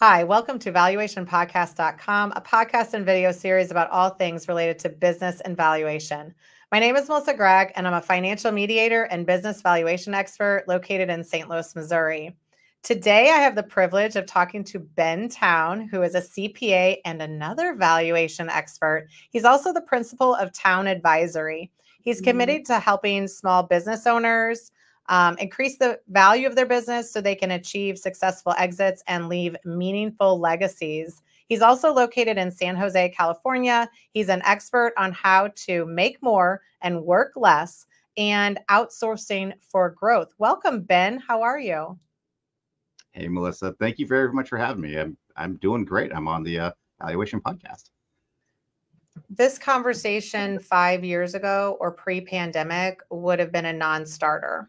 Hi, welcome to valuationpodcast.com, a podcast and video series about all things related to business and valuation. My name is Melissa Gragg, and I'm a financial mediator and business valuation expert located in St. Louis, Missouri. Today, I have the privilege of talking to Ben Towne, who is a CPA and another valuation expert. He's also the principal of Towne Advisory. He's committed to helping small business owners increase the value of their business so they can achieve successful exits and leave meaningful legacies. He's also located in San Jose, California. He's an expert on how to make more and work less and outsourcing for growth. Welcome, Ben. How are you? Hey, Melissa. Thank you very much for having me. I'm doing great. I'm on the Valuation Podcast. This conversation 5 years ago or pre-pandemic would have been a non-starter.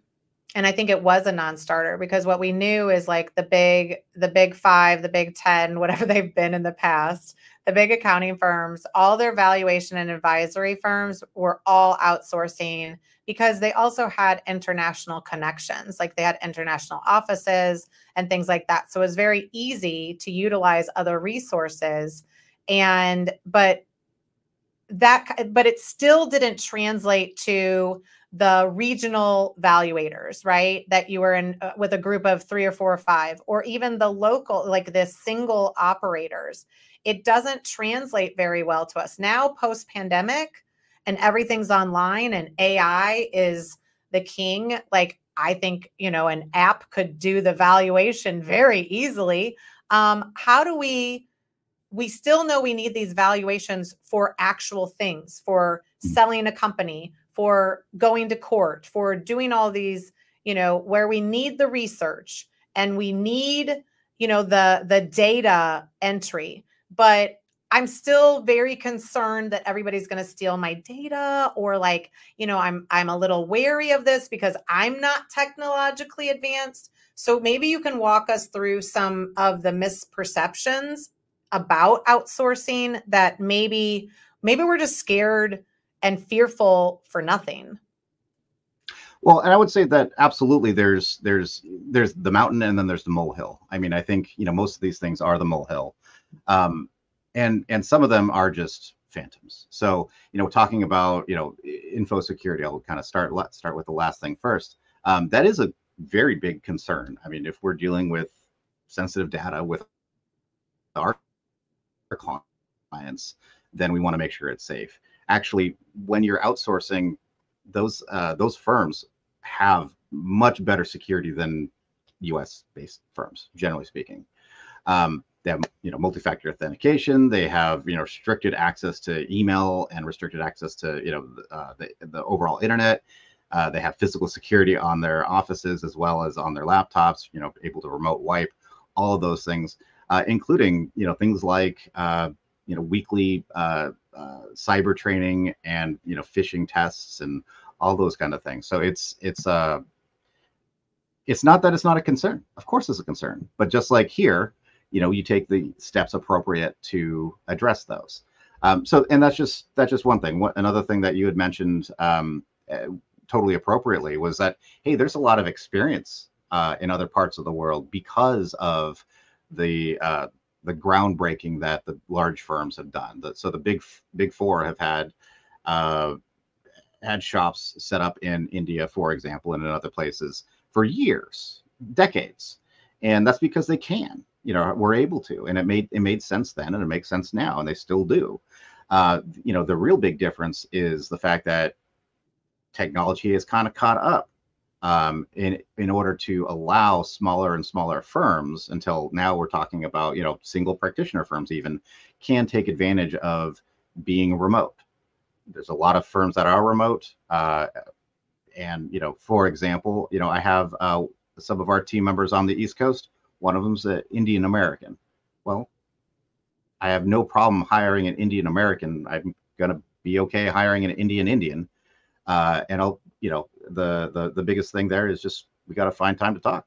And I think it was a non-starter because what we knew is like the big five, the big 10, whatever they've been in the past, the big accounting firms, all their valuation and advisory firms were all outsourcing because they also had international connections, like they had international offices and things like that. So it was very easy to utilize other resources. But it still didn't translate to the regional valuators, right? That you were in with a group of 3 or 4 or 5, or even the local, like the single operators. It doesn't translate very well to us now post-pandemic, and everything's online and AI is the king. Like I think, an app could do the valuation very easily. How do we still know we need these valuations for actual things, for selling a company, for going to court, for doing all these, where we need the research and we need, the data entry. But I'm still very concerned that everybody's going to steal my data, or like, I'm a little wary of this because I'm not technologically advanced. So maybe you can walk us through some of the misperceptions about outsourcing that maybe we're just scared and fearful for nothing. Well, and I would say that absolutely there's the mountain and then there's the molehill. I mean, I think, most of these things are the molehill. And some of them are just phantoms. So, talking about, info security, I'll kind of start with the last thing first. That is a very big concern. I mean, if we're dealing with sensitive data with our clients, then we want to make sure it's safe. Actually, when you're outsourcing, those firms have much better security than US-based firms, generally speaking. They have, multi-factor authentication. They have, restricted access to email and restricted access to, the overall internet. They have physical security on their offices as well as on their laptops, able to remote wipe, all of those things, including, things like, weekly cyber training and, phishing tests and all those kind of things. So it's not that it's not a concern. Of course it's a concern, but just like here, you take the steps appropriate to address those. And that's just one thing. Another thing that you had mentioned totally appropriately was that, hey, there's a lot of experience in other parts of the world because of the groundbreaking that the large firms have done. So the big four have had shops set up in India, for example, and in other places for years, decades, and that's because they can. We're able to, and it made sense then, and it makes sense now, and they still do. The real big difference is the fact that technology has kind of caught up in order to allow smaller and smaller firms, until now we're talking about, single practitioner firms even, can take advantage of being remote. There's a lot of firms that are remote. And, for example, I have some of our team members on the East Coast. One of them's an Indian American. Well, I have no problem hiring an Indian American. I'm going to be okay hiring an Indian. And I'll, the biggest thing there is just, we got to find time to talk.